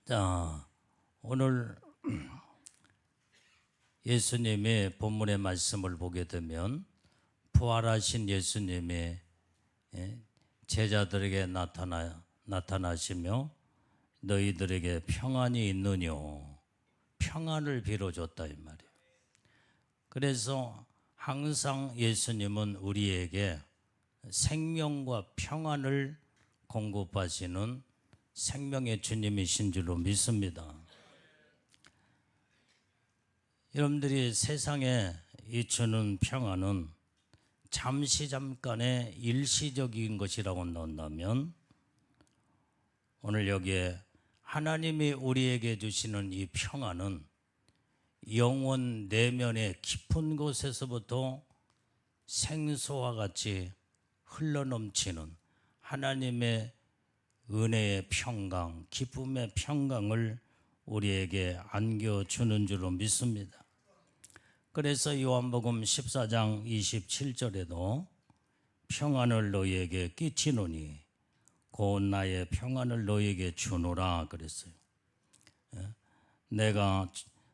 자, 오늘 예수님의 본문의 말씀을 보게 되면 부활하신 예수님의 제자들에게 나타나시며 너희들에게 평안이 있느뇨, 평안을 빌어줬다 이 말이에요. 그래서 항상 예수님은 우리에게 생명과 평안을 공급하시는 생명의 주님이신 줄로 믿습니다. 여러분들이 세상에 이 주는 평안은 잠깐의 일시적인 것이라고 논다면, 오늘 여기에 하나님이 우리에게 주시는 이 평안은 영혼 내면의 깊은 곳에서부터 생수와 같이 흘러넘치는 하나님의 은혜의 평강, 기쁨의 평강을 우리에게 안겨주는 줄로 믿습니다. 그래서 요한복음 14장 27절에도 평안을 너희에게 끼치노니 곧 나의 평안을 너희에게 주노라 그랬어요. 내가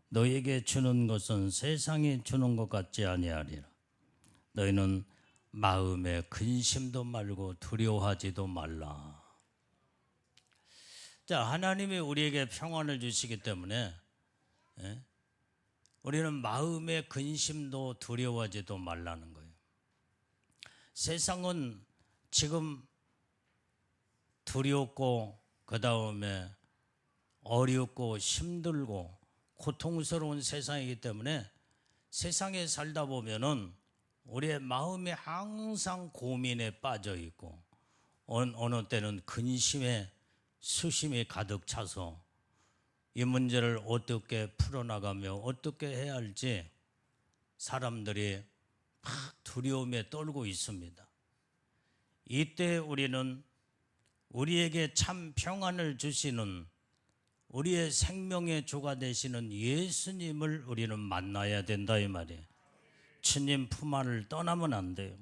너희에게 주는 것은 세상이 주는 것 같지 아니하리라. 너희는 마음에 근심도 말고 두려워하지도 말라. 자, 하나님이 우리에게 평안을 주시기 때문에 우리는 마음의 근심도 두려워하지도 말라는 거예요. 세상은 지금 두렵고 그 다음에 어렵고 힘들고 고통스러운 세상이기 때문에 세상에 살다 보면은 우리의 마음이 항상 고민에 빠져 있고 어느 때는 근심에 수심이 가득 차서 이 문제를 어떻게 풀어나가며 어떻게 해야 할지 사람들이 막 두려움에 떨고 있습니다. 이때 우리는 우리에게 참 평안을 주시는 우리의 생명의 주가 되시는 예수님을 우리는 만나야 된다 이 말이에요. 주님 품 안을 떠나면 안 돼요.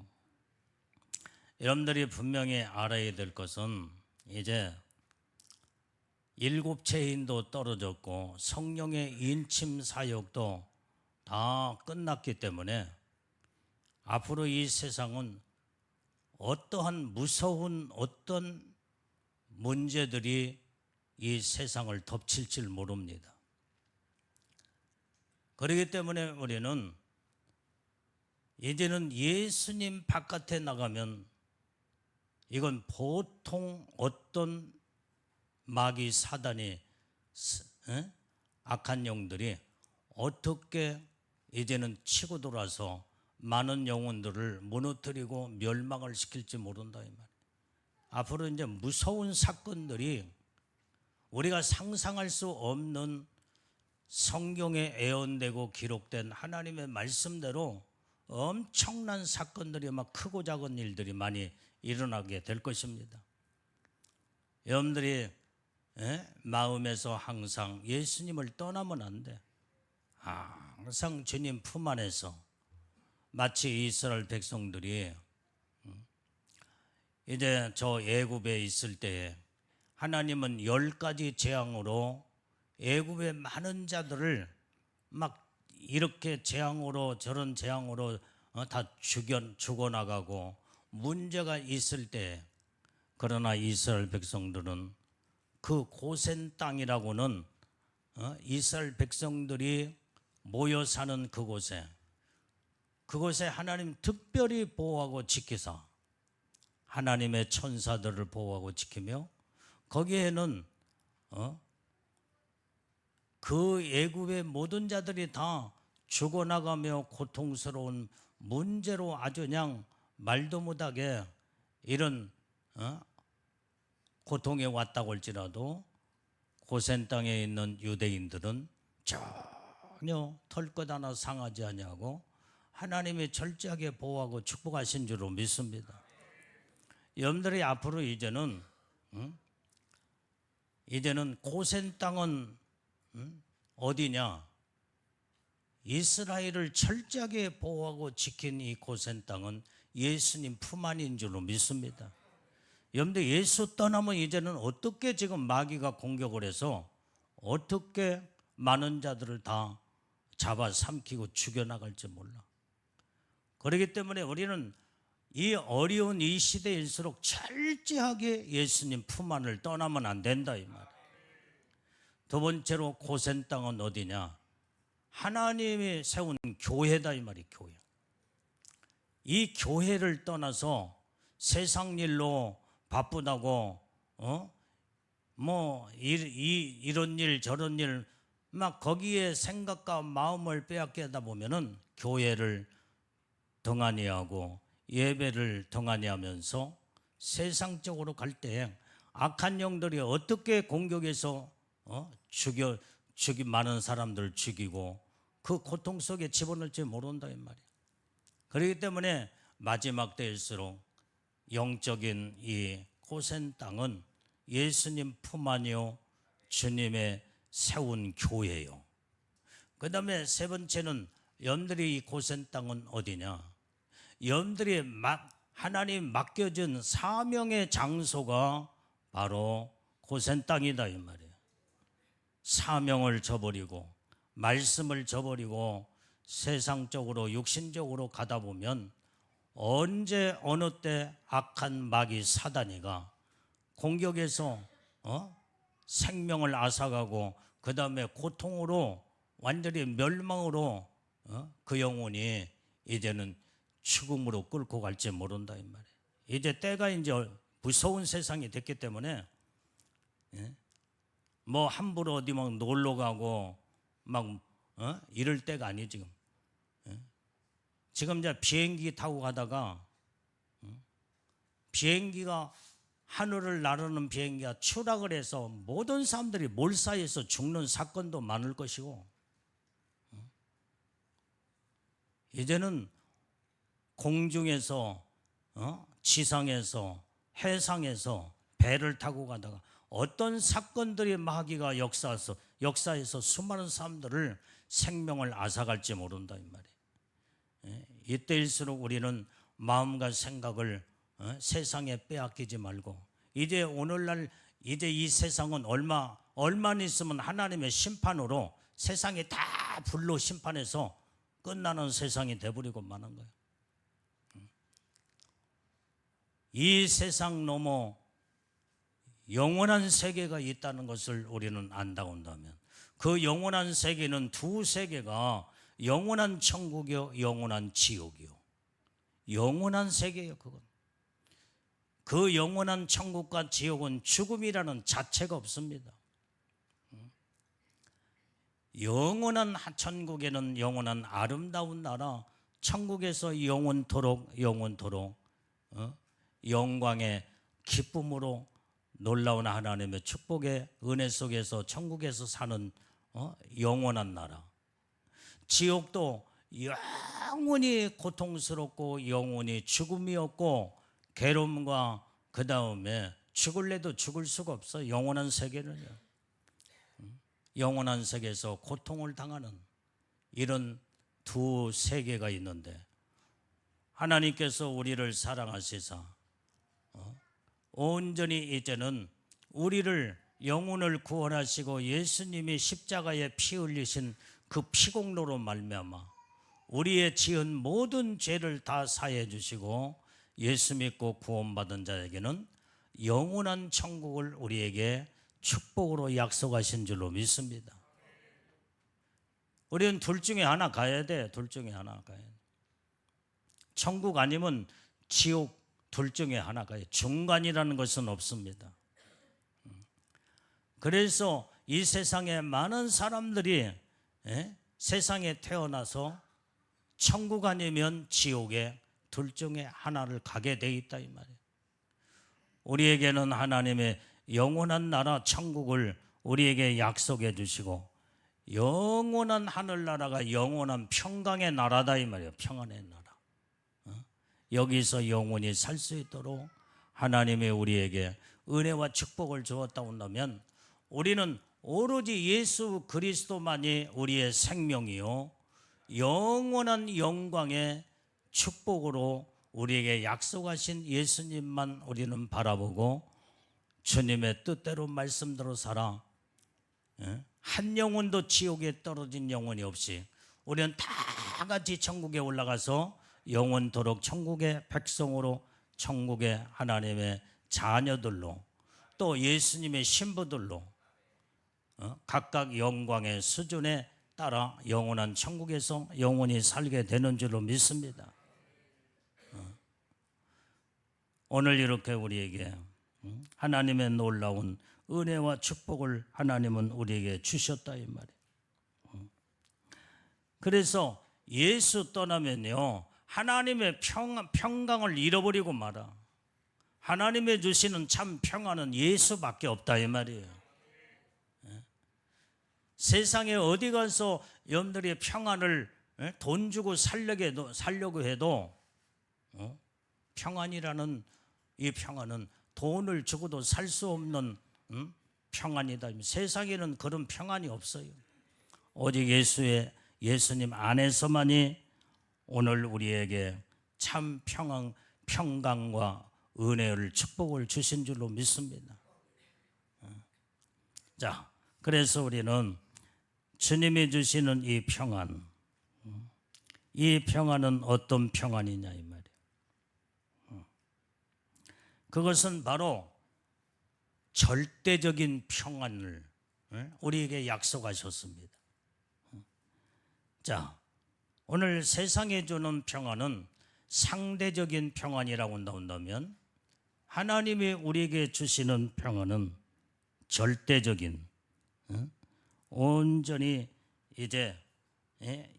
여러분들이 분명히 알아야 될 것은 이제 7채인도 떨어졌고 성령의 인침 사역도 다 끝났기 때문에 앞으로 이 세상은 어떠한 무서운 어떤 문제들이 이 세상을 덮칠 줄 모릅니다. 그렇기 때문에 우리는 이제는 예수님 바깥에 나가면 이건 보통 어떤 마귀 사단이 악한 영들이 어떻게 이제는 치고 돌아서 많은 영혼들을 무너뜨리고 멸망을 시킬지 모른다 이 말이에요. 앞으로 이제 무서운 사건들이 우리가 상상할 수 없는 성경에 예언되고 기록된 하나님의 말씀대로 엄청난 사건들이 막 크고 작은 일들이 많이 일어나게 될 것입니다. 여러분들이 마음에서 항상 예수님을 떠나면 안 돼. 항상 주님 품 안에서 마치 이스라엘 백성들이 이제 저 애굽에 있을 때에 하나님은 10가지 재앙으로 애굽의 많은 자들을 막 이렇게 재앙으로 저런 재앙으로 다 죽어나가고 문제가 있을 때, 그러나 이스라엘 백성들은 그 고센 땅이라고는 이스라엘 백성들이 모여 사는 그곳에 하나님 특별히 보호하고 지키사 하나님의 천사들을 보호하고 지키며 거기에는 그 애굽의 모든 자들이 다 죽어나가며 고통스러운 문제로 아주 그냥 말도 못하게 이런 고통에 왔다고 할지라도 고센 땅에 있는 유대인들은 전혀 털 것 하나 상하지 아니하고 하나님이 철저하게 보호하고 축복하신 줄로 믿습니다. 여러분들이 앞으로 이제는 고센 땅은 어디냐? 이스라엘을 철저하게 보호하고 지킨 이 고센 땅은 예수님 품 안인 줄로 믿습니다. 여러분들 예수 떠나면 이제는 어떻게 지금 마귀가 공격을 해서 어떻게 많은 자들을 다 잡아삼키고 죽여나갈지 몰라. 그렇기 때문에 우리는 이 어려운 이 시대일수록 철저하게 예수님 품 안을 떠나면 안 된다 이 말이에요. 두 번째로 고센 땅은 어디냐? 하나님이 세운 교회다 이 말이에요. 교회. 이 교회를 떠나서 세상 일로 바쁘다고 이런 일 저런 일 막 거기에 생각과 마음을 빼앗기다 보면은 교회를 덩하니 하고 예배를 덩하니 하면서 세상적으로 갈 때 악한 영들이 어떻게 공격해서 많은 사람들 죽이고 그 고통 속에 집어넣을지 모른다 이 말이에요. 그렇기 때문에 마지막 때일수록 영적인 이 고센 땅은 예수님 품 안이요 주님의 세운 교회요. 그 다음에 세 번째는 여러분들이 이 고센 땅은 어디냐? 여러분들이 하나님 맡겨준 사명의 장소가 바로 고센 땅이다 이 말이에요. 사명을 저버리고 말씀을 저버리고 세상적으로 육신적으로 가다 보면 언제 어느 때 악한 마귀 사단이가 공격해서 생명을 앗아가고 그 다음에 고통으로 완전히 멸망으로 그 영혼이 이제는 죽음으로 끌고 갈지 모른다 이 말이에요. 이제 때가 이제 무서운 세상이 됐기 때문에 뭐 함부로 어디 막 놀러 가고 막 이럴 때가 아니에요 지금. 지금 이제 비행기 타고 가다가 비행기가 하늘을 나르는 비행기가 추락을 해서 모든 사람들이 몰사해서 죽는 사건도 많을 것이고 이제는 공중에서 지상에서 해상에서 배를 타고 가다가 어떤 사건들이 마귀가 역사에서 수많은 사람들을 생명을 앗아갈지 모른다 이 말이에요. 이때일수록 우리는 마음과 생각을 세상에 빼앗기지 말고 이제 오늘날 이제 이 세상은 얼마 있으면 하나님의 심판으로 세상이 다 불로 심판해서 끝나는 세상이 돼버리고 마는 거예요. 이 세상 넘어 영원한 세계가 있다는 것을 우리는 안다고 한다면 그 영원한 세계는 두 세계가 영원한 천국이요 영원한 지옥이요. 영원한 세계예요 그건. 그 영원한 천국과 지옥은 죽음이라는 자체가 없습니다. 영원한 천국에는 영원한 아름다운 나라 천국에서 영원토록 영광의 기쁨으로 놀라운 하나님의 축복의 은혜 속에서 천국에서 사는 영원한 나라. 지옥도 영원히 고통스럽고 영원히 죽음이 없고 괴로움과 그 다음에 죽을래도 죽을 수가 없어. 영원한 세계는요. 영원한 세계에서 고통을 당하는 이런 두 세계가 있는데 하나님께서 우리를 사랑하시사 온전히 이제는 우리를 영혼을 구원하시고 예수님이 십자가에 피 흘리신 그 피공로로 말미암아 우리의 지은 모든 죄를 다 사해 주시고 예수 믿고 구원받은 자에게는 영원한 천국을 우리에게 축복으로 약속하신 줄로 믿습니다. 우리는 둘 중에 하나 가야 돼. 둘 중에 하나 가야 돼. 천국 아니면 지옥 둘 중에 하나 가야 돼. 중간이라는 것은 없습니다. 그래서 이 세상에 많은 사람들이 세상에 태어나서 천국 아니면 지옥에 둘 중에 하나를 가게 돼 있다 이 말이에요. 우리에게는 하나님의 영원한 나라 천국을 우리에게 약속해 주시고 영원한 하늘나라가 영원한 평강의 나라다 이 말이에요. 평안의 나라. 여기서 영원히 살 수 있도록 하나님이 우리에게 은혜와 축복을 주었다 온다면 우리는 오로지 예수 그리스도만이 우리의 생명이요 영원한 영광의 축복으로 우리에게 약속하신 예수님만 우리는 바라보고 주님의 뜻대로 말씀대로 살아 한 영혼도 지옥에 떨어진 영혼이 없이 우리는 다 같이 천국에 올라가서 영원토록 천국의 백성으로, 천국의 하나님의 자녀들로, 또 예수님의 신부들로 각각 영광의 수준에 따라 영원한 천국에서 영원히 살게 되는 줄로 믿습니다. 오늘 이렇게 우리에게 하나님의 놀라운 은혜와 축복을 하나님은 우리에게 주셨다 이 말이에요. 그래서 예수 떠나면요, 하나님의 평강을 잃어버리고 말아. 하나님의 주시는 참 평안은 예수밖에 없다 이 말이에요. 세상에 어디 가서 여러분들이 평안을 돈 주고 살려고 해도 평안이라는 이 평안은 돈을 주고도 살 수 없는 평안이다. 세상에는 그런 평안이 없어요. 오직 예수님 안에서만이 오늘 우리에게 참 평강과 은혜를, 축복을 주신 줄로 믿습니다. 자, 그래서 우리는 주님이 주시는 이 평안, 이 평안은 어떤 평안이냐 이 말이에요. 그것은 바로 절대적인 평안을 우리에게 약속하셨습니다. 자, 오늘 세상에 주는 평안은 상대적인 평안이라고 나온다면, 하나님이 우리에게 주시는 평안은 절대적인, 온전히 이제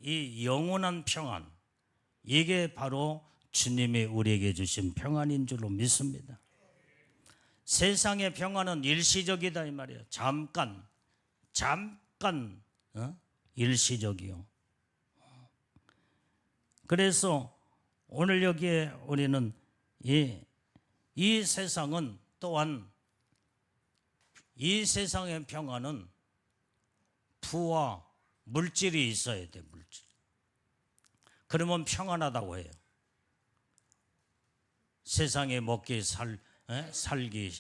이 영원한 평안, 이게 바로 주님이 우리에게 주신 평안인 줄로 믿습니다. 세상의 평안은 일시적이다 이 말이에요. 잠깐 일시적이요. 그래서 오늘 여기에 우리는 이 세상은 또한, 이 세상의 평안은 부와 물질이 있어야 돼. 물질. 그러면 평안하다고 해요. 세상에 먹기 살기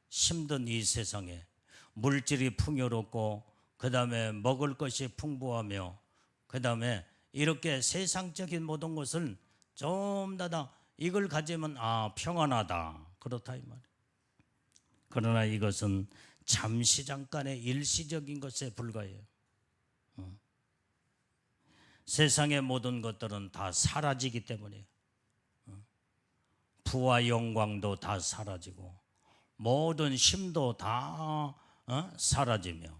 힘든 이 세상에 물질이 풍요롭고, 그 다음에 먹을 것이 풍부하며, 그 다음에 이렇게 세상적인 모든 것을 좀 다 이걸 가지면 평안하다, 그렇다 이 말이에요. 그러나 이것은 잠시 잠깐의 일시적인 것에 불과해요. 세상의 모든 것들은 다 사라지기 때문에 부와 영광도 다 사라지고 모든 힘도 다 사라지며,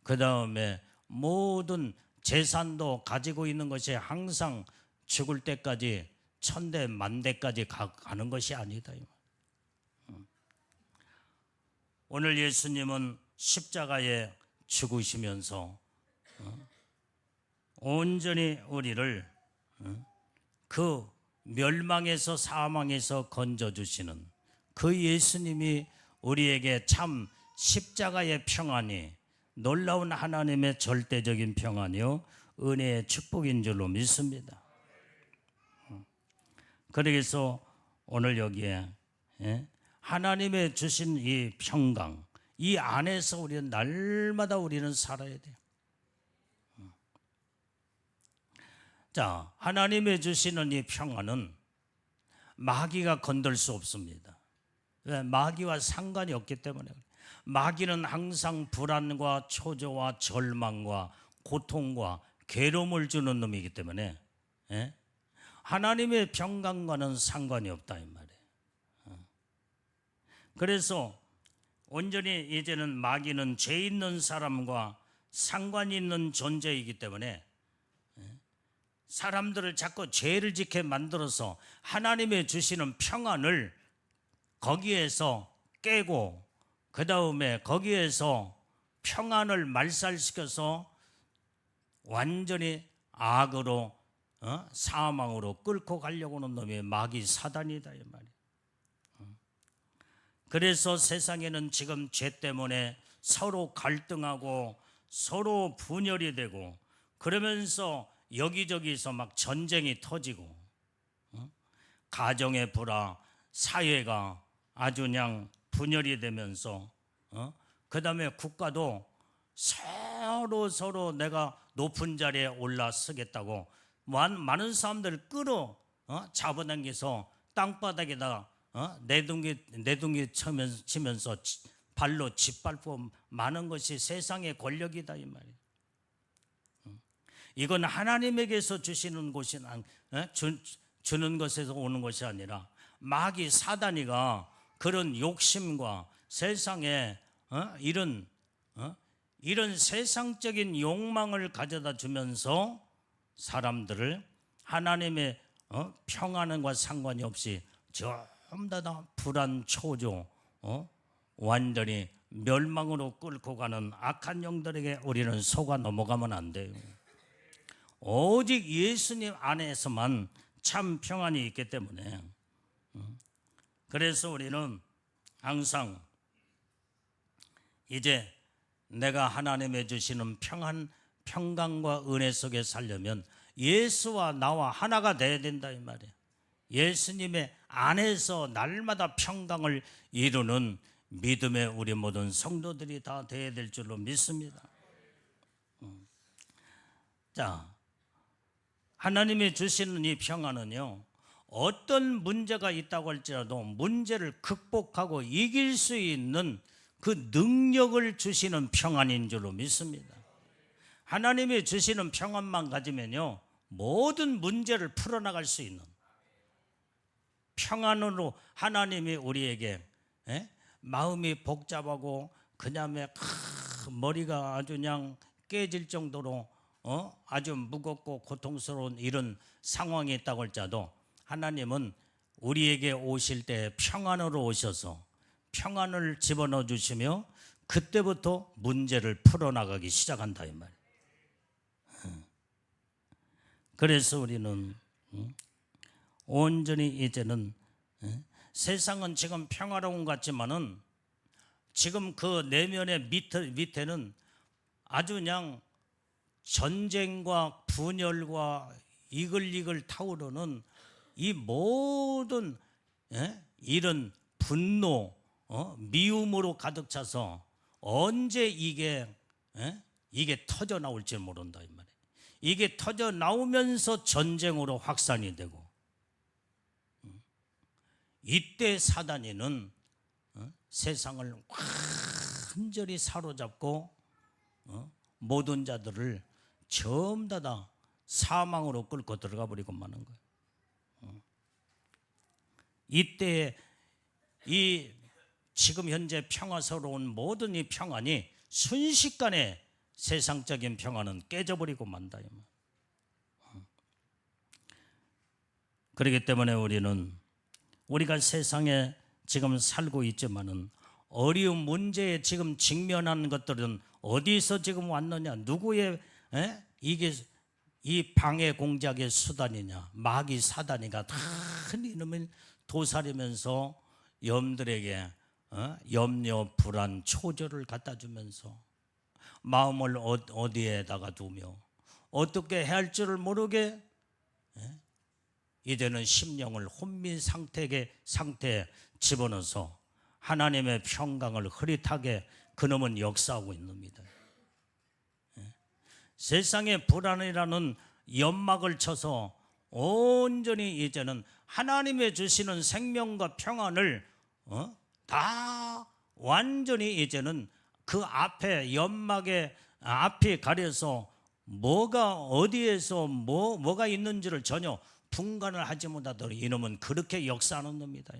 그 다음에 모든 재산도 가지고 있는 것이 항상 죽을 때까지 천대 만대까지 가는 것이 아니다. 오늘 예수님은 십자가에 죽으시면서 온전히 우리를 그 멸망에서, 사망에서 건져주시는 그 예수님이 우리에게 참 십자가의 평안이, 놀라운 하나님의 절대적인 평안이요 은혜의 축복인 줄로 믿습니다. 그래서 오늘 여기에 하나님의 주신 이 평강, 이 안에서 우리는 날마다 우리는 살아야 돼요. 자, 하나님의 주시는 이 평안은 마귀가 건들 수 없습니다. 왜? 마귀와 상관이 없기 때문에. 마귀는 항상 불안과 초조와 절망과 고통과 괴로움을 주는 놈이기 때문에 하나님의 평강과는 상관이 없다 이 말이에요. 그래서 온전히 이제는 마귀는 죄 있는 사람과 상관이 있는 존재이기 때문에 사람들을 자꾸 죄를 짓게 만들어서 하나님의 주시는 평안을 거기에서 깨고, 그 다음에 거기에서 평안을 말살시켜서 완전히 악으로 사망으로 끌고 가려고 하는 놈이 마귀 사단이다 이 말이에요. 그래서 세상에는 지금 죄 때문에 서로 갈등하고 서로 분열이 되고, 그러면서 여기저기서 막 전쟁이 터지고, 가정의 불화, 사회가 아주 그냥 분열이 되면서 그 다음에 국가도 서로 내가 높은 자리에 올라서겠다고 많은 사람들을 잡아당겨서 땅바닥에다 내둥이 치면서 발로 짓밟고 마는 것이 세상의 권력이다 이 말이에요. 이건 하나님에게서 주시는 것이 주는 것에서 오는 것이 아니라 마귀 사단이가 그런 욕심과 세상에 이런 세상적인 욕망을 가져다 주면서 사람들을 하나님의 평안과 상관이 없이 전부 다 불안 초조 완전히 멸망으로 끌고 가는 악한 영들에게 우리는 속아 넘어가면 안 돼요. 오직 예수님 안에서만 참 평안이 있기 때문에 그래서 우리는 항상 이제 내가 하나님의 주시는 평강과 은혜 속에 살려면 예수와 나와 하나가 돼야 된다 이 말이에요. 예수님의 안에서 날마다 평강을 이루는 믿음의 우리 모든 성도들이 다 돼야 될 줄로 믿습니다. 자, 하나님이 주시는 이 평안은요, 어떤 문제가 있다고 할지라도 문제를 극복하고 이길 수 있는 그 능력을 주시는 평안인 줄로 믿습니다. 하나님이 주시는 평안만 가지면요, 모든 문제를 풀어나갈 수 있는 평안으로 하나님이 우리에게 마음이 복잡하고 그다음에 머리가 아주 그냥 깨질 정도로 아주 무겁고 고통스러운 이런 상황이 있다고 할지라도 하나님은 우리에게 오실 때 평안으로 오셔서 평안을 집어넣어 주시며 그때부터 문제를 풀어나가기 시작한다 이 말이에요. 그래서 우리는 온전히 이제는 세상은 지금 평화로운 것 같지만은 지금 그 내면의 밑에는 아주 그냥 전쟁과 분열과 이글이글 타오르는 이 모든 이런 분노, 미움으로 가득 차서 언제 이게 터져 나올지 모른다 이 말이에요. 이게 터져 나오면서 전쟁으로 확산이 되고 이때 사단이는 세상을 완전히 사로잡고 모든 자들을 전부 다 사망으로 끌고 들어가 버리고 마는 거예요. 이때 이 지금 현재 평화스러운 모든 이 평안이 순식간에 세상적인 평안은 깨져버리고 만다. 그렇기 때문에 우리가 세상에 지금 살고 있지만은 어려운 문제에 지금 직면하는 것들은 어디서 지금 왔느냐? 누구의 이게 이 방해 공작의 수단이냐? 마귀 사단이가 다 이놈을 도사리면서 염들에게 염려, 불안, 초조를 갖다 주면서 마음을 어디에다가 두며 어떻게 해야 할 줄을 모르게 이제는 심령을 혼미 상태에 집어넣어서 하나님의 평강을 흐릿하게 그놈은 역사하고 있습니다. 세상의 불안이라는 연막을 쳐서 온전히 이제는 하나님의 주시는 생명과 평안을 다 완전히 이제는 그 앞에 연막에 앞이 가려서 뭐가 어디에서 뭐가 있는지를 전혀 분간을 하지 못하도록 이놈은 그렇게 역사하는 놈이다.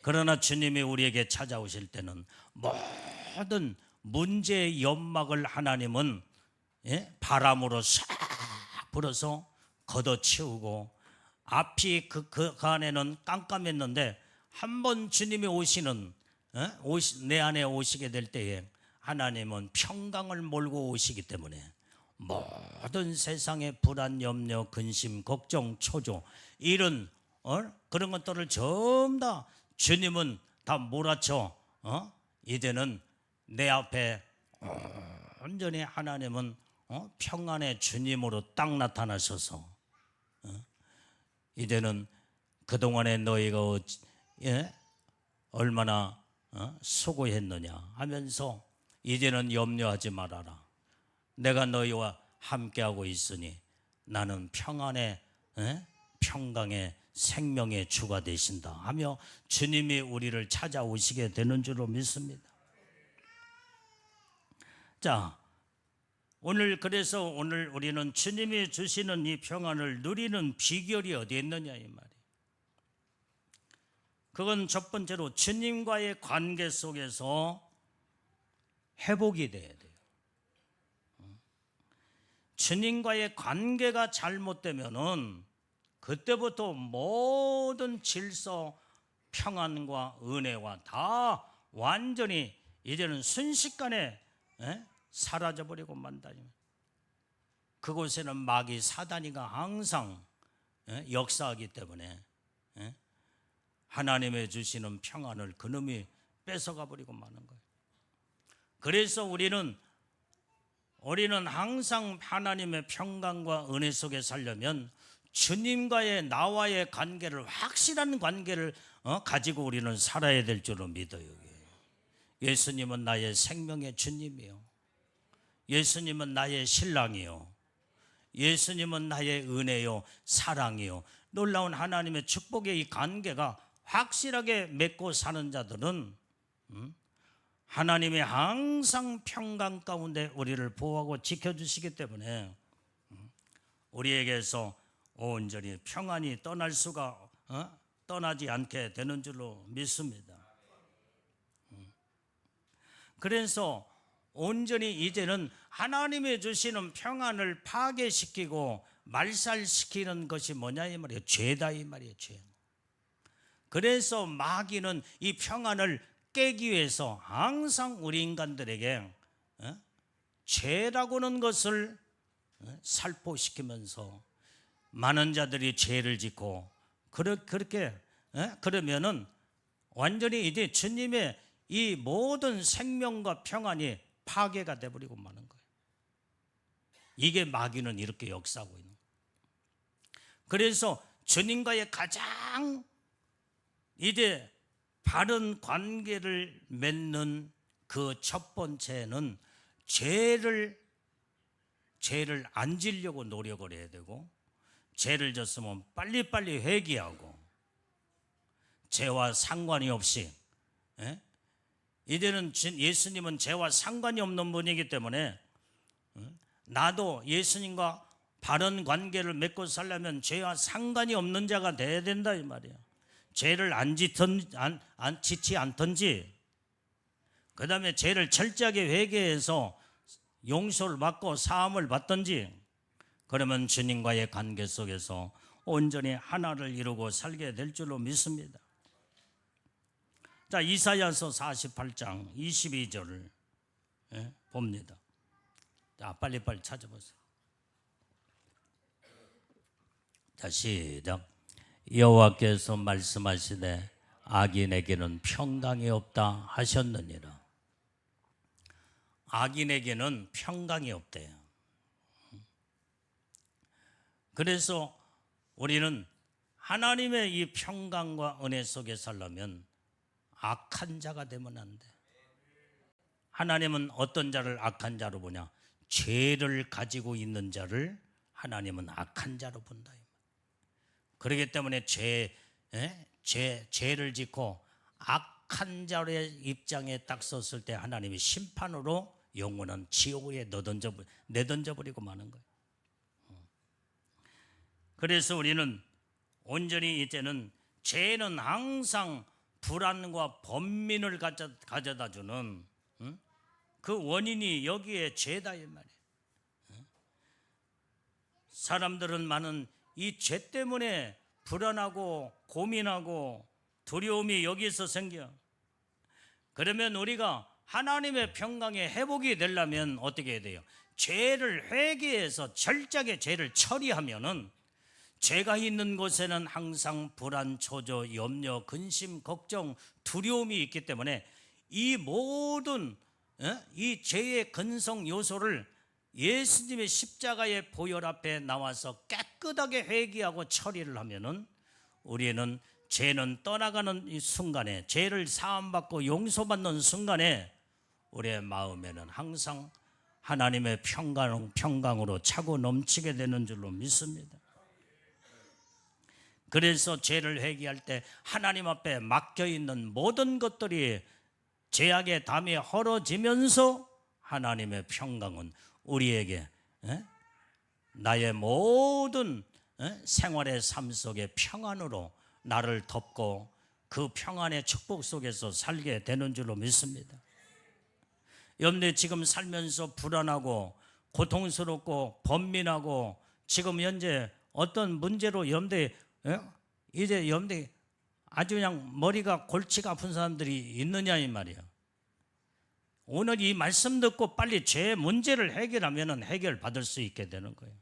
그러나 주님이 우리에게 찾아오실 때는 모든 문제의 연막을 하나님은 바람으로 싹 불어서 걷어치우고 앞이 그 안에는 깜깜했는데 한번 주님이 내 안에 오시게 될 때에 하나님은 평강을 몰고 오시기 때문에 모든 세상의 불안, 염려, 근심, 걱정, 초조 이런 그런 것들을 전부 다 주님은 다 몰아쳐 이제는 내 앞에 온전히 하나님은 평안의 주님으로 딱 나타나셔서 이제는 그동안에 너희가 얼마나 수고했느냐 하면서 이제는 염려하지 말아라. 내가 너희와 함께하고 있으니 나는 평안의 평강의 생명의 주가 되신다 하며 주님이 우리를 찾아오시게 되는 줄로 믿습니다. 자, 그래서 오늘 우리는 주님이 주시는 이 평안을 누리는 비결이 어디에 있느냐 이 말이에요. 그건 첫 번째로 주님과의 관계 속에서 회복이 돼야 돼요. 주님과의 관계가 잘못되면은 그때부터 모든 질서, 평안과 은혜와 다 완전히 이제는 순식간에 사라져버리고 만다. 그곳에는 마귀 사단이가 항상 역사하기 때문에 하나님의 주시는 평안을 그놈이 뺏어가 버리고 마는 거예요. 그래서 우리는 항상 하나님의 평강과 은혜 속에 살려면 주님과의 나와의 관계를, 확실한 관계를 가지고 우리는 살아야 될 줄로 믿어요. 예수님은 나의 생명의 주님이요, 예수님은 나의 신랑이요, 예수님은 나의 은혜요, 사랑이요. 놀라운 하나님의 축복의 이 관계가 확실하게 맺고 사는 자들은 하나님이 항상 평강 가운데 우리를 보호하고 지켜주시기 때문에 우리에게서 온전히 평안이 떠나지 않게 되는 줄로 믿습니다. 그래서 온전히 이제는 하나님이 주시는 평안을 파괴시키고 말살시키는 것이 뭐냐 이 말이에요. 죄다 이 말이에요. 죄. 그래서 마귀는 이 평안을 깨기 위해서 항상 우리 인간들에게 죄라고는 것을 살포시키면서 많은 자들이 죄를 짓고 그렇게 그러면은 완전히 이제 주님의 이 모든 생명과 평안이 파괴가 되어버리고 마는 거예요. 이게 마귀는 이렇게 역사하고 있는 거예요. 그래서 주님과의 가장 이제 바른 관계를 맺는 그 첫 번째는 죄를 안 지려고 노력을 해야 되고, 죄를 졌으면 빨리빨리 회개하고, 죄와 상관이 없이 이제는 예수님은 죄와 상관이 없는 분이기 때문에 나도 예수님과 바른 관계를 맺고 살려면 죄와 상관이 없는 자가 돼야 된다 이 말이에요. 죄를 안 짓지 않든지, 그 다음에 죄를 철저하게 회개해서 용서를 받고 사함을 받든지, 그러면 주님과의 관계 속에서 온전히 하나를 이루고 살게 될 줄로 믿습니다. 자, 이사야서 48장 22절을 봅니다. 자, 빨리빨리 찾아보세요. 자, 시작. 여호와께서 말씀하시되 악인에게는 평강이 없다 하셨느니라. 악인에게는 평강이 없대요. 그래서 우리는 하나님의 이 평강과 은혜 속에 살려면 악한 자가 되면 안 돼. 하나님은 어떤 자를 악한 자로 보냐? 죄를 가지고 있는 자를 하나님은 악한 자로 본다. 그렇기 때문에 죄를 짓고 악한 자의 입장에 딱 섰을 때 하나님이 심판으로 영원한 지옥에 내던져버리고 마는 거예요. 그래서 우리는 온전히 이제는 죄는 항상 불안과 번민을 가져다 주는 그 원인이 여기에 죄다 이 말이에요. 사람들은 많은 이 죄 때문에 불안하고 고민하고 두려움이 여기에서 생겨. 그러면 우리가 하나님의 평강의 회복이 되려면 어떻게 해야 돼요? 죄를 회개해서 철저하게 죄를 처리하면은 죄가 있는 곳에는 항상 불안, 초조, 염려, 근심, 걱정, 두려움이 있기 때문에 이 모든 이 죄의 근성 요소를 예수님의 십자가의 보혈 앞에 나와서 깨끗하게 회개하고 처리를 하면은 우리는 죄는 떠나가는 이 순간에, 죄를 사함받고 용서받는 순간에 우리의 마음에는 항상 하나님의 평강으로 차고 넘치게 되는 줄로 믿습니다. 그래서 죄를 회개할 때 하나님 앞에 맡겨있는 모든 것들이 죄악의 담이 헐어지면서 하나님의 평강은 우리에게 나의 모든 생활의 삶 속에 평안으로 나를 덮고 그 평안의 축복 속에서 살게 되는 줄로 믿습니다. 여러분들 지금 살면서 불안하고 고통스럽고 번민하고 지금 현재 어떤 문제로 여러분들 이제 여러분들 아주 그냥 머리가 골치가 아픈 사람들이 있느냐 이 말이에요. 오늘 이 말씀 듣고 빨리 죄 문제를 해결하면 해결받을 수 있게 되는 거예요.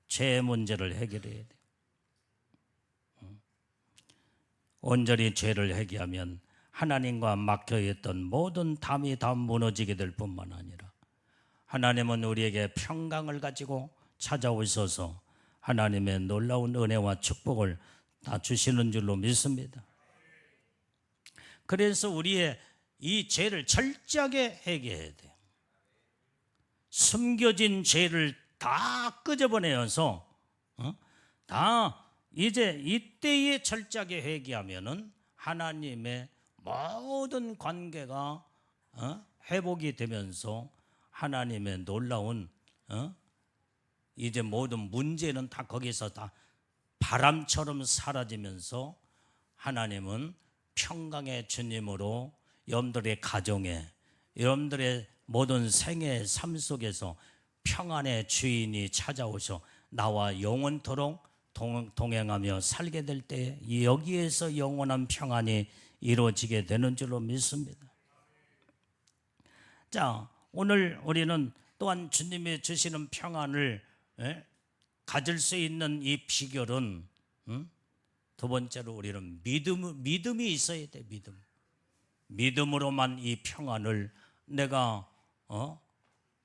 죄 문제를 해결해야 돼요. 온전히 죄를 해결하면 하나님과 막혀있던 모든 담이 다 무너지게 될 뿐만 아니라 하나님은 우리에게 평강을 가지고 찾아오셔서 하나님의 놀라운 은혜와 축복을 다 주시는 줄로 믿습니다. 그래서 우리의 이 죄를 철저하게 해결해야 돼요. 숨겨진 죄를 다 끄집어내어서 다 이제 이때에 철저하게 회개하면은 하나님의 모든 관계가 회복이 되면서 하나님의 놀라운 이제 모든 문제는 다 거기서 다 바람처럼 사라지면서 하나님은 평강의 주님으로 여러분들의 가정에, 여러분들의 모든 생애의 삶 속에서 평안의 주인이 찾아오셔 나와 영원토록 동행하며 살게 될 때 여기에서 영원한 평안이 이루어지게 되는 줄로 믿습니다. 자, 오늘 우리는 또한 주님이 주시는 평안을 가질 수 있는 이 비결은 두 번째로 우리는 믿음이 있어야 돼. 믿음으로만 이 평안을 내가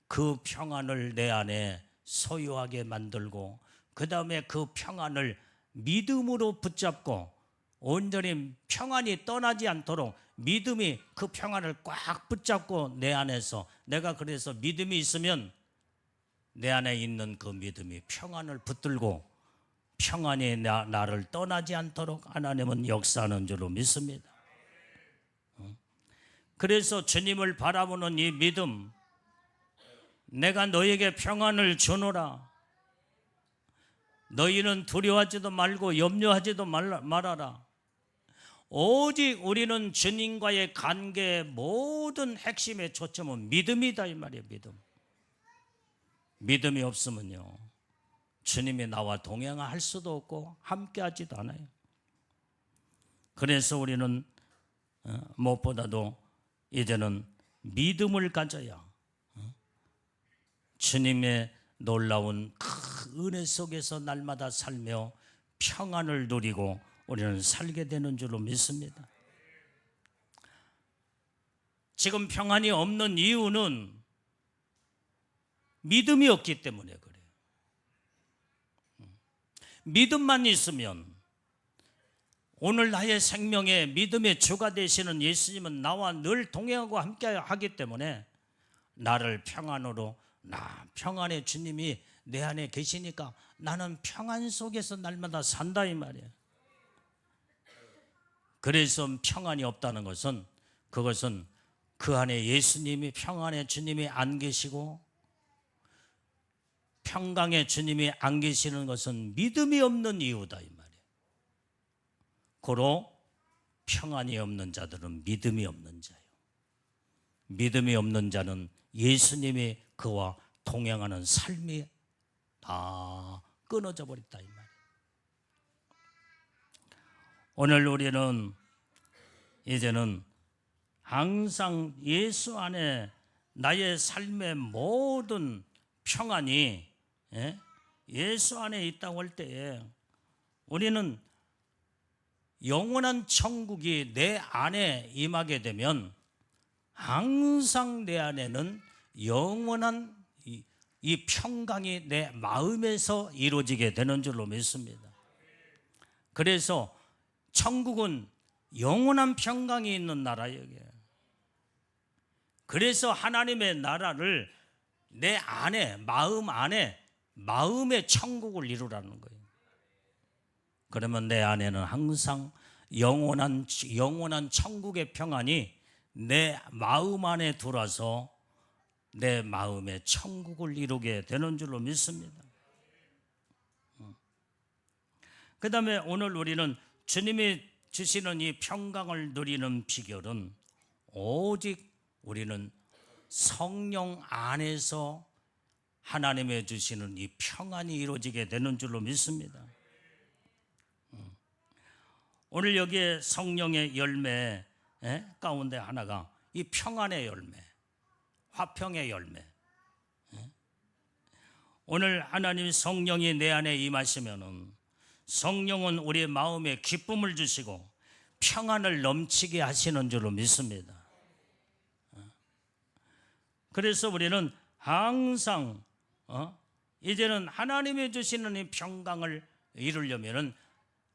그 평안을 내 안에 소유하게 만들고 그 다음에 그 평안을 믿음으로 붙잡고 온전히 평안이 떠나지 않도록 믿음이 그 평안을 꽉 붙잡고 내 안에서 내가 그래서 믿음이 있으면 내 안에 있는 그 믿음이 평안을 붙들고 평안이 나를 떠나지 않도록 하나님은 역사하는 줄로 믿습니다. 그래서 주님을 바라보는 이 믿음, 내가 너에게 평안을 주노라. 너희는 두려워하지도 말고 염려하지도 말아라. 오직 우리는 주님과의 관계의 모든 핵심의 초점은 믿음이다 이 말이에요. 믿음이 없으면요 주님이 나와 동행할 수도 없고 함께하지도 않아요. 그래서 우리는 무엇보다도 이제는 믿음을 가져야 주님의 놀라운 큰 은혜 속에서 날마다 살며 평안을 누리고 우리는 살게 되는 줄로 믿습니다. 지금 평안이 없는 이유는 믿음이 없기 때문에 그래요. 믿음만 있으면 오늘 나의 생명에 믿음의 주가 되시는 예수님은 나와 늘 동행하고 함께 하기 때문에 나를 평안으로 평안의 주님이 내 안에 계시니까 나는 평안 속에서 날마다 산다 이 말이에요. 그래서 평안이 없다는 것은 그것은 그 안에 예수님이 평안의 주님이 안 계시고 평강의 주님이 안 계시는 것은 믿음이 없는 이유다 이 말이에요. 고로 평안이 없는 자들은 믿음이 없는 자예요. 믿음이 없는 자는 예수님이 그와 동행하는 삶이 다 끊어져 버렸다 이 말이에요. 오늘 우리는 이제는 항상 예수 안에 나의 삶의 모든 평안이 예수 안에 있다고 할 때에 우리는 영원한 천국이 내 안에 임하게 되면 항상 내 안에는 영원한 이 평강이 내 마음에서 이루어지게 되는 줄로 믿습니다. 그래서 천국은 영원한 평강이 있는 나라예요. 그래서 하나님의 나라를 내 안에, 마음 안에, 마음의 천국을 이루라는 거예요. 그러면 내 안에는 항상 영원한 천국의 평안이 내 마음 안에 들어와서 내 마음의 천국을 이루게 되는 줄로 믿습니다. 그 다음에 오늘 우리는 주님이 주시는 이 평강을 누리는 비결은 오직 우리는 성령 안에서 하나님의 주시는 이 평안이 이루어지게 되는 줄로 믿습니다. 오늘 여기에 성령의 열매 가운데 하나가 이 평안의 열매, 화평의 열매. 오늘 하나님 성령이 내 안에 임하시면은 성령은 우리의 마음에 기쁨을 주시고 평안을 넘치게 하시는 줄로 믿습니다. 그래서 우리는 항상 이제는 하나님이 주시는 이 평강을 이루려면은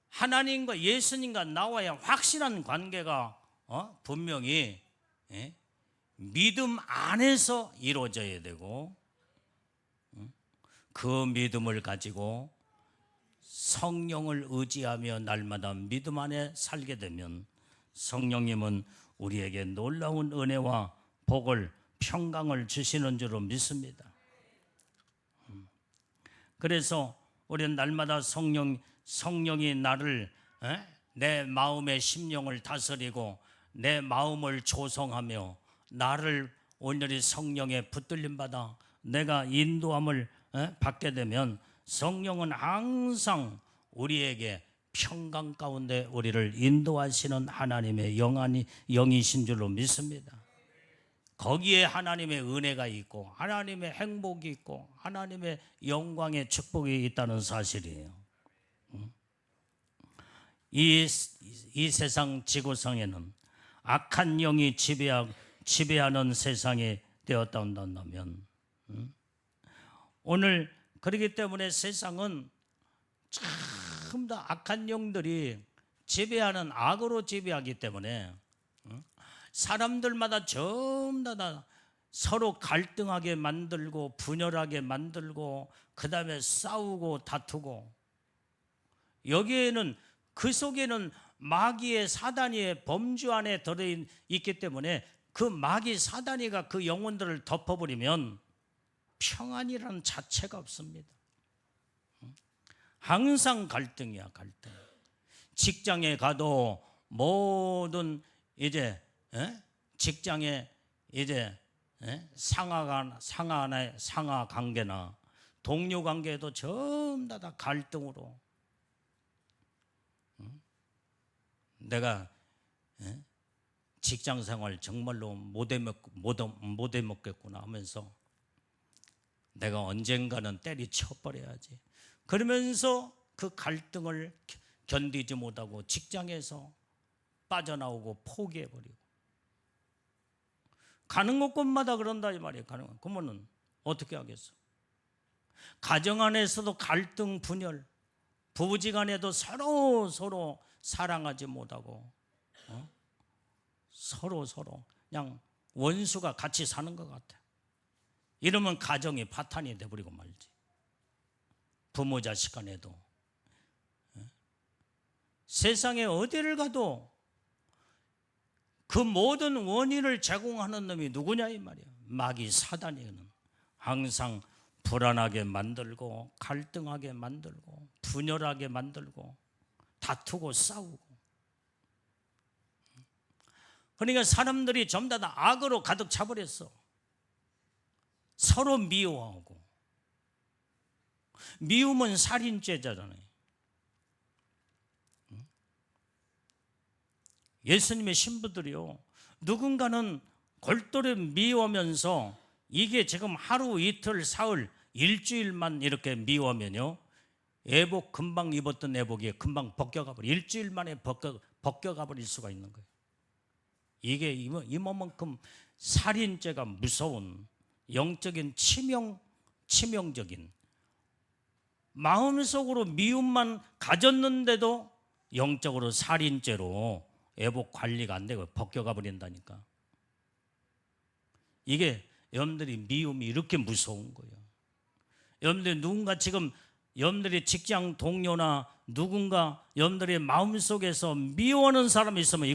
하나님과 예수님과 나와의 확실한 관계가 분명히 믿음 안에서 이루어져야 되고, 그 믿음을 가지고 성령을 의지하며 날마다 믿음 안에 살게 되면 성령님은 우리에게 놀라운 은혜와 복을, 평강을 주시는 줄로 믿습니다. 그래서 우리는 날마다 성령이 나를 내 마음의 심령을 다스리고 내 마음을 조성하며 나를 온전히 성령에 붙들림 받아 내가 인도함을 받게 되면 성령은 항상 우리에게 평강 가운데 우리를 인도하시는 하나님의 영이신 줄로 믿습니다. 거기에 하나님의 은혜가 있고 하나님의 행복이 있고 하나님의 영광의 축복이 있다는 사실이에요. 이 세상 지구상에는 악한 영이 지배하는 세상이 되었다 한다면, 오늘 그렇기 때문에 세상은 전부 다 악한 영들이 지배하는, 악으로 지배하기 때문에 사람들마다 전부 다 서로 갈등하게 만들고 분열하게 만들고 그 다음에 싸우고 다투고, 여기에는 그 속에는 마귀의 사단이의 범주 안에 들어있기 때문에 그 마귀 사단이가 그 영혼들을 덮어버리면 평안이라는 자체가 없습니다. 항상 갈등이야, 갈등. 직장에 가도 모든 이제 직장에 이제 상하 관계나 동료 관계도 전부 다 갈등으로, 내가 직장 생활 정말로 못 해먹겠구나 하면서 내가 언젠가는 때리쳐버려야지, 그러면서 그 갈등을 견디지 못하고 직장에서 빠져나오고 포기해버리고, 가는 곳곳마다 그런다 이 말이에요. 그러면은 어떻게 하겠어? 가정 안에서도 갈등 분열, 부부지간에도 서로 사랑하지 못하고 서로 그냥 원수가 같이 사는 것 같아. 이러면 가정이 파탄이 돼버리고 말지. 부모 자식 간에도 세상에 어디를 가도 그 모든 원인을 제공하는 놈이 누구냐 이 말이야. 마귀 사단이는 항상 불안하게 만들고 갈등하게 만들고 분열하게 만들고 다투고 싸우고, 그러니까 사람들이 전부 다 악으로 가득 차버렸어. 서로 미워하고, 미움은 살인죄잖아요. 예수님의 신부들이요, 누군가는 골똘히 미워하면서 이게 지금 하루 이틀 사흘 일주일만 이렇게 미워하면요, 애복 금방 입었던 애복이 금방 벗겨가 버려, 일주일 만에 벗겨가 버릴 수가 있는 거예요. 이게 이만큼 살인죄가 무서운 영적인 치명적인, 마음속으로 미움만 가졌는데도 영적으로 살인죄로 애복 관리가 안 되고 벗겨가 버린다니까. 이게 여러분들이 미움이 이렇게 무서운 거예요. 여러분들 누군가 지금 여러분들의 직장 동료나 누군가 여러분들의 마음속에서 미워하는 사람이 있으면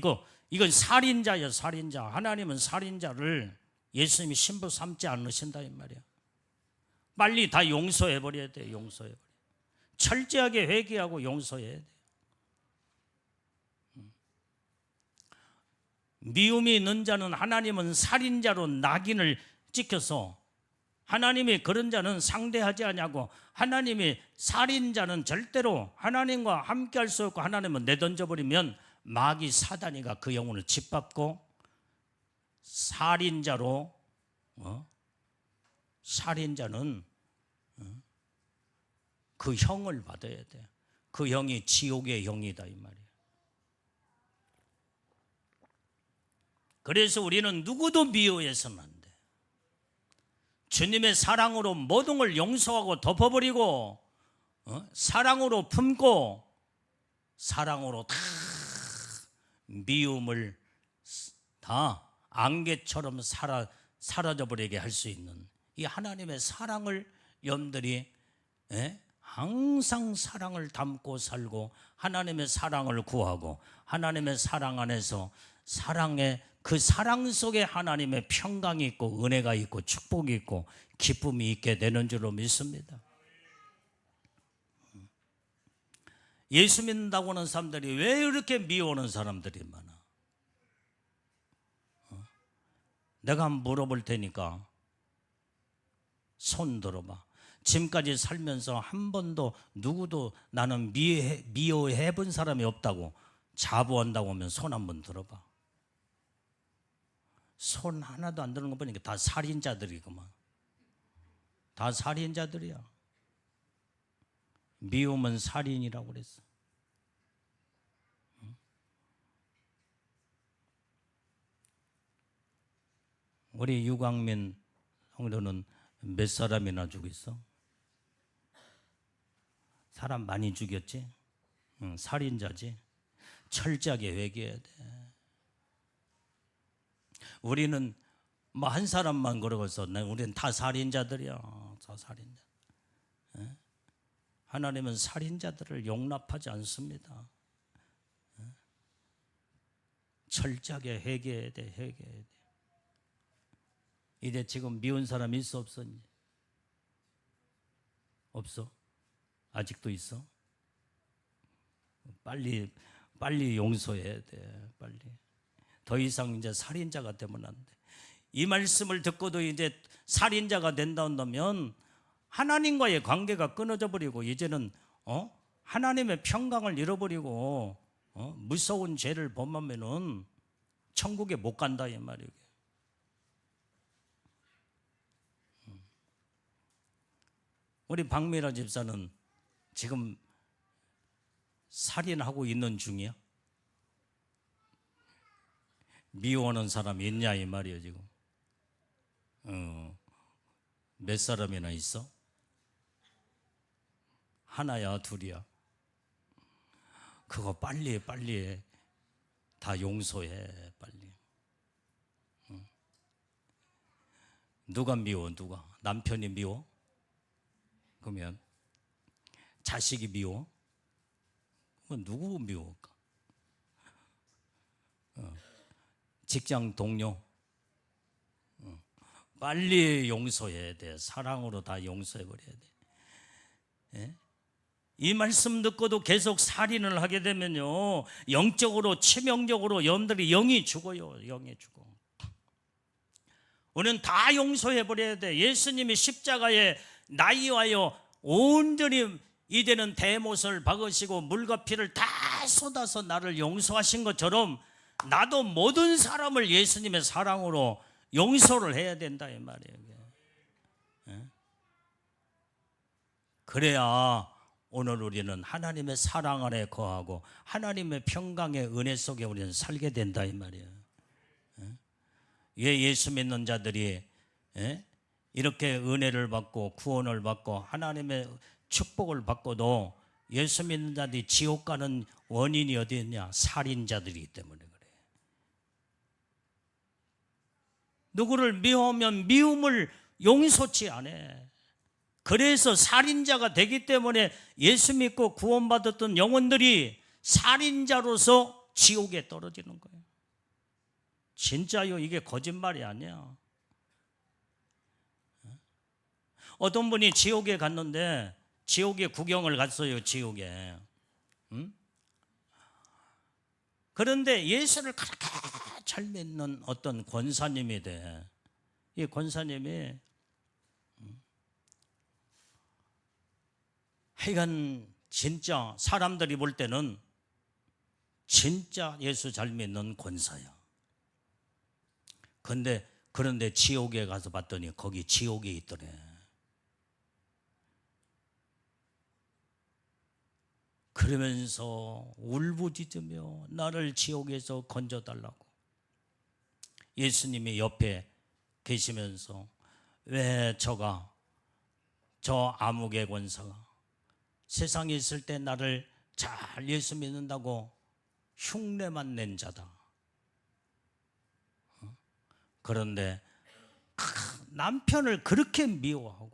이건 살인자예요. 살인자. 하나님은 살인자를 예수님이 신부 삼지 않으신다 이 말이야. 빨리 다 용서해 버려야 돼. 용서해 버려. 철저하게 회개하고 용서해야 돼. 미움이 있는 자는 하나님은 살인자로 낙인을 찍혀서 하나님이 그런 자는 상대하지 않냐고. 하나님이 살인자는 절대로 하나님과 함께할 수 없고 하나님은 내던져 버리면 마귀 사단이가 그 영혼을 짓밟고 살인자로 살인자는 그 형을 받아야 돼. 그 형이 지옥의 형이다 이 말이야. 그래서 우리는 누구도 미워해서는 안 돼. 주님의 사랑으로 모든 걸 용서하고 덮어버리고 사랑으로 품고 사랑으로 다 미움을 다 안개처럼 사라져버리게 할 수 있는 이 하나님의 사랑을 여러분들이 항상 사랑을 담고 살고 하나님의 사랑을 구하고 하나님의 사랑 안에서 그 사랑 속에 하나님의 평강이 있고 은혜가 있고 축복이 있고 기쁨이 있게 되는 줄로 믿습니다. 예수 믿는다고 하는 사람들이 왜 이렇게 미워하는 사람들이 많아? 내가 한번 물어볼 테니까 손 들어봐. 지금까지 살면서 한 번도 누구도 나는 미워해 본 사람이 없다고 자부한다고 하면 손 한번 들어봐. 손 하나도 안 드는 거 보니까 다 살인자들이구만. 다 살인자들이야. 미움은 살인이라고 그랬어. 우리 유광민 성도는 몇 사람이나 죽였어? 사람 많이 죽였지? 살인자지? 철저하게 회개해야 돼. 우리는 뭐 한 사람만 그러고서 우리는 다 살인자들이야. 다 살인자. 하나님은 살인자들을 용납하지 않습니다. 철저하게 회개해야 돼. 회개해야 돼. 이제 지금 미운 사람 있어 없었니? 없어? 아직도 있어? 빨리 용서해야 돼. 빨리. 더 이상 이제 살인자가 되면 안 돼. 이 말씀을 듣고도 이제 살인자가 된다면 하나님과의 관계가 끊어져 버리고 이제는 하나님의 평강을 잃어버리고 무서운 죄를 범하면은 천국에 못 간다 이 말이에요. 우리 박미라 집사는 지금 살인하고 있는 중이야? 미워하는 사람이 있냐 이 말이에요 지금. 몇 사람이나 있어? 하나야 둘이야? 그거 빨리 다 용서해 빨리. 누가 미워? 누가? 남편이 미워? 그러면 자식이 미워? 누구 미워할까? 직장 동료? 빨리 용서해야 돼. 사랑으로 다 용서해버려야 돼. 이 말씀 듣고도 계속 살인을 하게 되면요 영적으로 치명적으로 여러분들이 영이 죽어요. 영이 죽어. 우리는 다 용서해버려야 돼. 예수님이 십자가에 나이와여 온전히 이제는 대못을 박으시고 물과 피를 다 쏟아서 나를 용서하신 것처럼 나도 모든 사람을 예수님의 사랑으로 용서를 해야 된다 이 말이에요. 그래야 오늘 우리는 하나님의 사랑 안에 거하고 하나님의 평강의 은혜 속에 우리는 살게 된다 이 말이에요. 왜 예수 믿는 자들이 이렇게 은혜를 받고 구원을 받고 하나님의 축복을 받고도 예수 믿는 자들이 지옥 가는 원인이 어디 있냐? 살인자들이기 때문에 그래. 누구를 미워하면 미움을 용서치 않아. 그래서 살인자가 되기 때문에 예수 믿고 구원받았던 영혼들이 살인자로서 지옥에 떨어지는 거예요. 진짜요, 이게 거짓말이 아니야. 어떤 분이 지옥에 갔는데, 지옥에 구경을 갔어요, 지옥에. 응? 그런데 예수를 그렇게 잘 믿는 어떤 권사님이 돼. 이 권사님이 하여간 진짜 사람들이 볼 때는 진짜 예수 잘 믿는 권사야. 그런데 지옥에 가서 봤더니 거기 지옥에 있더래. 그러면서 울부짖으며 나를 지옥에서 건져달라고. 예수님이 옆에 계시면서 왜 저 암흑의 권사가 세상에 있을 때 나를 잘 예수 믿는다고 흉내만 낸 자다. 그런데 남편을 그렇게 미워하고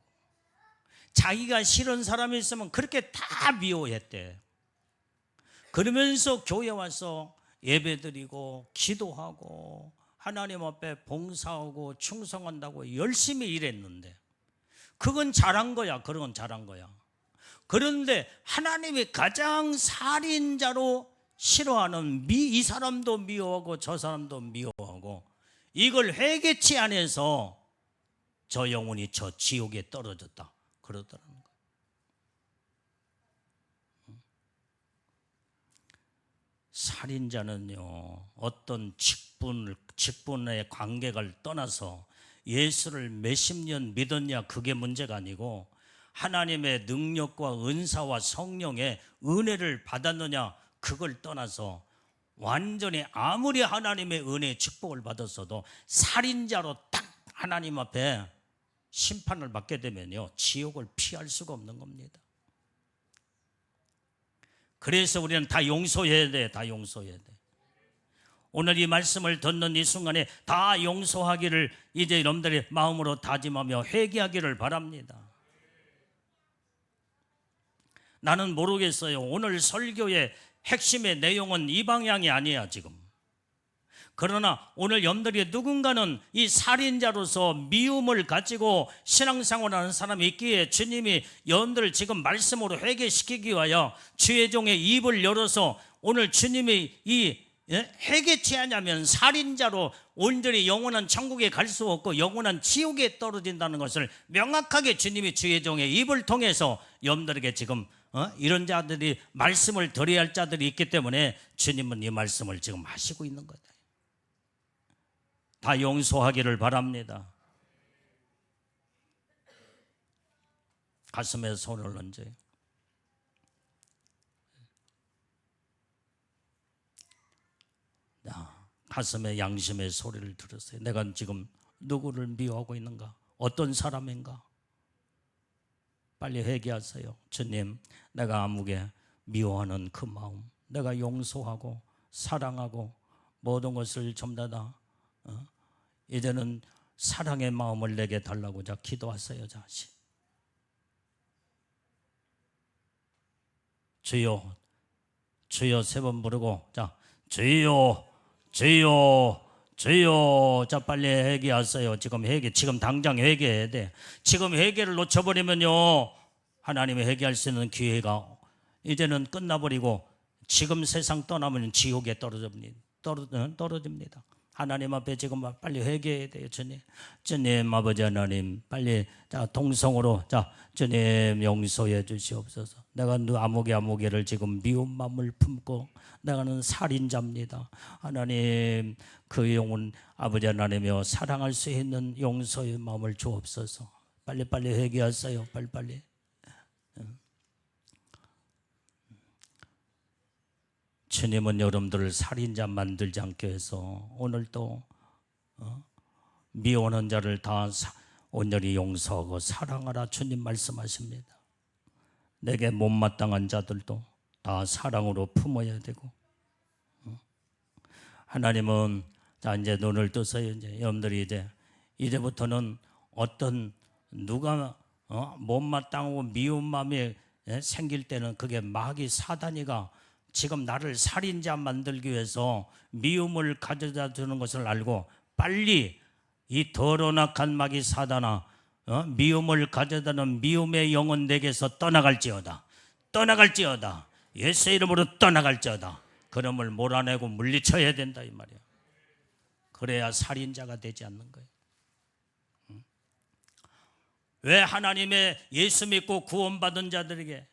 자기가 싫은 사람이 있으면 그렇게 다 미워했대. 그러면서 교회 와서 예배드리고 기도하고 하나님 앞에 봉사하고 충성한다고 열심히 일했는데 그건 잘한 거야. 그건 잘한 거야. 그런데 하나님이 가장 살인자로 싫어하는 이 사람도 미워하고 저 사람도 미워하고 이걸 회개치 않아서 저 영혼이 저 지옥에 떨어졌다 그러더라는 거예요. 살인자는요, 어떤 직분의 관계를 떠나서 예수를 몇십 년 믿었냐 그게 문제가 아니고 하나님의 능력과 은사와 성령의 은혜를 받았느냐 그걸 떠나서 완전히 아무리 하나님의 은혜의 축복을 받았어도 살인자로 딱 하나님 앞에 심판을 받게 되면요, 지옥을 피할 수가 없는 겁니다. 그래서 우리는 다 용서해야 돼. 다 용서해야 돼. 오늘 이 말씀을 듣는 이 순간에 다 용서하기를 이제 여러분들이 마음으로 다짐하며 회개하기를 바랍니다. 나는 모르겠어요. 오늘 설교의 핵심의 내용은 이 방향이 아니야 지금. 그러나 오늘 여러분들이 누군가는 이 살인자로서 미움을 가지고 신앙생활하는 사람이 있기에 주님이 여러분들을 지금 말씀으로 회개시키기 위하여 주의 종의 입을 열어서 오늘 주님이 이 회개치 않으면 살인자로 온전히 영원한 천국에 갈 수 없고 영원한 지옥에 떨어진다는 것을 명확하게 주님이 주의 종의 입을 통해서 여러분들에게 지금 이런 자들이 말씀을 드려야 할 자들이 있기 때문에 주님은 이 말씀을 지금 하시고 있는 거다. 다 용서하기를 바랍니다. 가슴에 손을 얹어요. 가슴에 양심의 소리를 들었어요. 내가 지금 누구를 미워하고 있는가? 어떤 사람인가? 빨리 회개하세요. 주님, 내가 아무개 미워하는 그 마음, 내가 용서하고 사랑하고 모든 것을 전부 다 이제는 사랑의 마음을 내게 달라고 자 기도하세요. 자신 주여, 주여 세 번 부르고 자 주여, 주여, 주여. 자 빨리 회개하세요. 지금 당장 회개해야 돼. 지금 회개를 놓쳐버리면요, 하나님의 회개할 수 있는 기회가 이제는 끝나버리고 지금 세상 떠나면 지옥에 떨어집니다. 하나님 앞에 지금 빨리 회개해야 돼요. 주님 아버지 하나님, 빨리 자 동성으로 자 주님 용서해 주시옵소서. 내가 아무개를 지금 미운 마음을 품고 내가는 살인자입니다. 하나님, 그 영혼 아버지 하나님이여 사랑할 수 있는 용서의 마음을 주옵소서. 빨리 회개하세요. 빨리. 주님은 여러분들을 살인자 만들지 않게 해서 오늘도 미워하는 자를 다 온전히 용서하고 사랑하라 주님 말씀하십니다. 내게 못마땅한 자들도 다 사랑으로 품어야 되고, 하나님은 자 이제 눈을 떠서 이제 여러분들이 이제부터는 어떤 누가 못마땅하고 미운 마음이 생길 때는 그게 마귀 사단이가 지금 나를 살인자 만들기 위해서 미움을 가져다 주는 것을 알고 빨리 이 더러운 악한 마귀 사단아, 미움을 가져다는 미움의 영혼 내게서 떠나갈지어다. 떠나갈지어다. 예수의 이름으로 떠나갈지어다. 그놈을 몰아내고 물리쳐야 된다 이 말이야. 그래야 살인자가 되지 않는 거예요. 왜 하나님의 예수 믿고 구원받은 자들에게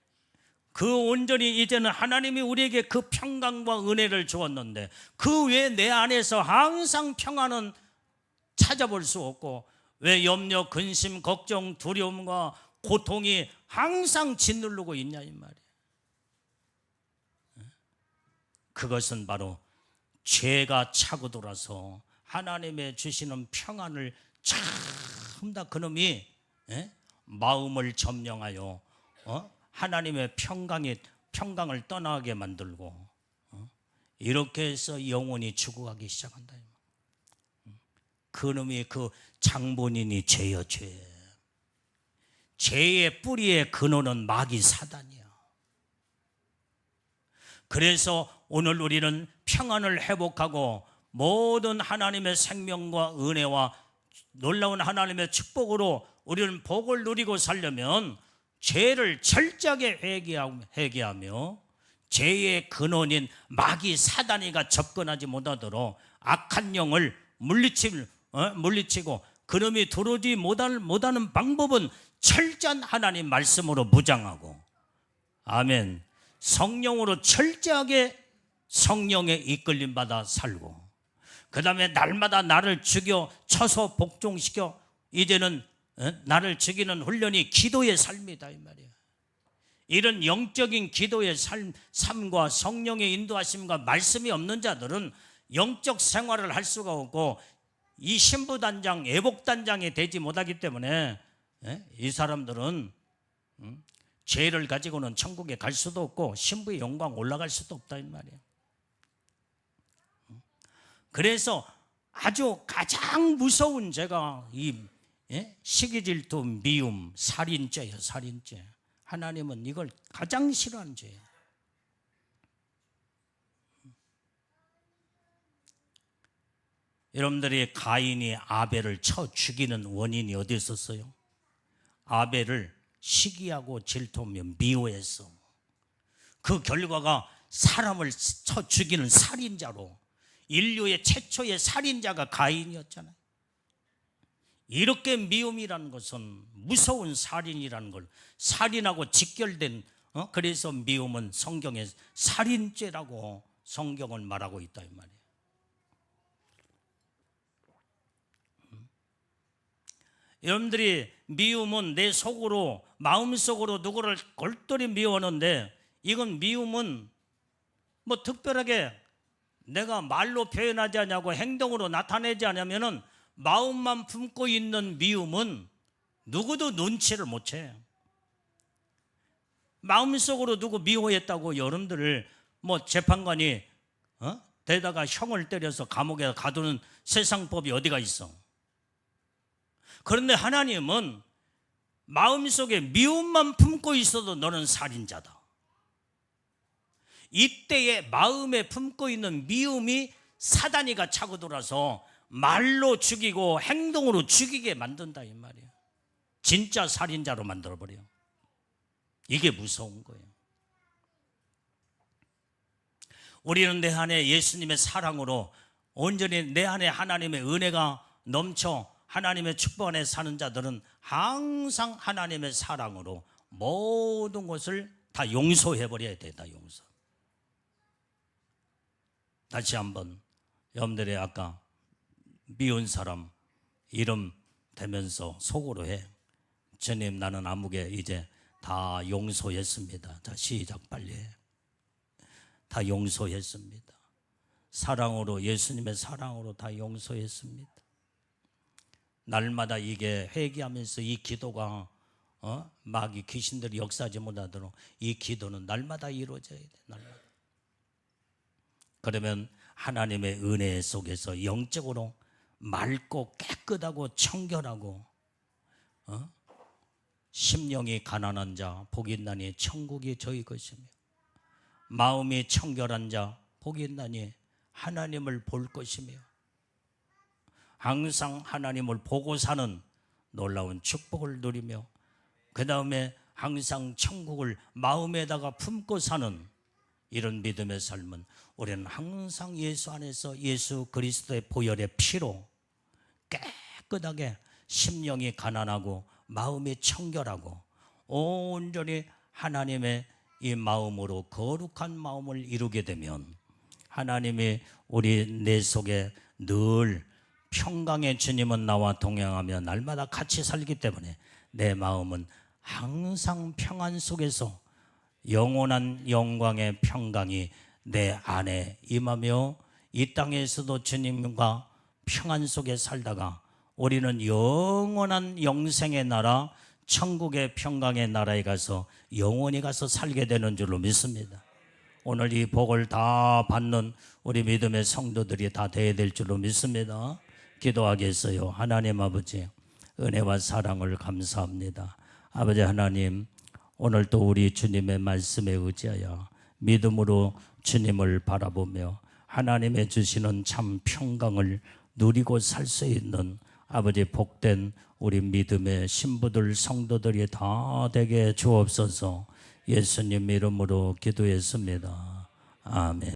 그 온전히 이제는 하나님이 우리에게 그 평강과 은혜를 주었는데 그 외에 내 안에서 항상 평안은 찾아볼 수 없고 왜 염려, 근심, 걱정, 두려움과 고통이 항상 짓누르고 있냐 이 말이에요. 그것은 바로 죄가 차고 돌아서 하나님의 주시는 평안을 참 다 그놈이 마음을 점령하여 하나님의 평강을 떠나게 만들고 이렇게 해서 영혼이 죽어가기 시작한다. 그놈이 그 장본인이 죄여 죄. 죄의 뿌리의 근원은 마귀 사단이야. 그래서 오늘 우리는 평안을 회복하고 모든 하나님의 생명과 은혜와 놀라운 하나님의 축복으로 우리는 복을 누리고 살려면 죄를 철저하게 회개하며 죄의 근원인 마귀 사단이가 접근하지 못하도록 악한 영을 물리치고 그놈이 들어오지 못하는 방법은 철저한 하나님 말씀으로 무장하고, 아멘, 성령으로 철저하게 성령에 이끌림 받아 살고, 그 다음에 날마다 나를 쳐서 복종시켜 이제는 나를 죽이는 훈련이 기도의 삶이다 이 말이야. 이런 영적인 기도의 삶과 성령의 인도하심과 말씀이 없는 자들은 영적 생활을 할 수가 없고 이 신부단장, 애복단장이 되지 못하기 때문에 이 사람들은 죄를 가지고는 천국에 갈 수도 없고 신부의 영광 올라갈 수도 없다 이 말이에요. 그래서 아주 가장 무서운 죄가 이 시기 질투, 미움, 살인죄예요. 살인죄. 하나님은 이걸 가장 싫어하는 죄예요. 여러분들이 가인이 아벨을 쳐 죽이는 원인이 어디 있었어요? 아벨을 시기하고 질투하며 미워했어. 그 결과가 사람을 쳐 죽이는 살인자로, 인류의 최초의 살인자가 가인이었잖아요. 이렇게 미움이라는 것은 무서운 살인이라는 걸, 살인하고 직결된, 그래서 미움은 성경에 살인죄라고 성경은 말하고 있다 이 말이에요. 여러분들이 미움은 내 속으로, 마음속으로 누구를 골똘히 미워하는데, 이건 미움은 뭐 특별하게 내가 말로 표현하지 않냐고 행동으로 나타내지 않으면은 마음만 품고 있는 미움은 누구도 눈치를 못 채요. 마음속으로 누구 미워했다고 여러분들을 뭐 재판관이 대다가 형을 때려서 감옥에 가두는 세상법이 어디가 있어? 그런데 하나님은 마음속에 미움만 품고 있어도 너는 살인자다. 이때에 마음에 품고 있는 미움이 사단이가 차고 돌아서 말로 죽이고 행동으로 죽이게 만든다 이 말이에요. 진짜 살인자로 만들어버려요. 이게 무서운 거예요. 우리는 내 안에 예수님의 사랑으로 온전히 내 안에 하나님의 은혜가 넘쳐 하나님의 축복 안에 사는 자들은 항상 하나님의 사랑으로 모든 것을 다 용서해버려야 돼. 다 용서. 다시 한번 여러분들의 아까 미운 사람 이름 대면서 속으로 해. 주님, 나는 아무개 이제 다 용서했습니다. 자, 시작 빨리 해. 다 용서했습니다. 사랑으로, 예수님의 사랑으로 다 용서했습니다. 날마다 이게 회개하면서 이 기도가 마귀 귀신들이 역사하지 못하도록 이 기도는 날마다 이루어져야 돼. 날마다. 그러면 하나님의 은혜 속에서 영적으로 맑고 깨끗하고 청결하고 심령이 가난한 자 복이 있나니 천국이 저희 것이며, 마음이 청결한 자 복이 있나니 하나님을 볼 것이며, 항상 하나님을 보고 사는 놀라운 축복을 누리며, 그 다음에 항상 천국을 마음에다가 품고 사는 이런 믿음의 삶은 우리는 항상 예수 안에서 예수 그리스도의 보혈의 피로 깨끗하게 심령이 가난하고 마음이 청결하고 온전히 하나님의 이 마음으로 거룩한 마음을 이루게 되면 하나님이 우리 내 속에 늘 평강의 주님은 나와 동행하며 날마다 같이 살기 때문에 내 마음은 항상 평안 속에서 영원한 영광의 평강이 내 안에 임하며, 이 땅에서도 주님과 평안 속에 살다가 우리는 영원한 영생의 나라 천국의 평강의 나라에 가서 영원히 가서 살게 되는 줄로 믿습니다. 오늘 이 복을 다 받는 우리 믿음의 성도들이 다 되어야 될 줄로 믿습니다. 기도하겠어요. 하나님 아버지, 은혜와 사랑을 감사합니다. 아버지 하나님, 오늘 또 우리 주님의 말씀에 의지하여 믿음으로 주님을 바라보며 하나님의 주시는 참 평강을 누리고 살 수 있는 아버지 복된 우리 믿음의 신부들 성도들이 다 되게 주옵소서. 예수님 이름으로 기도했습니다. 아멘.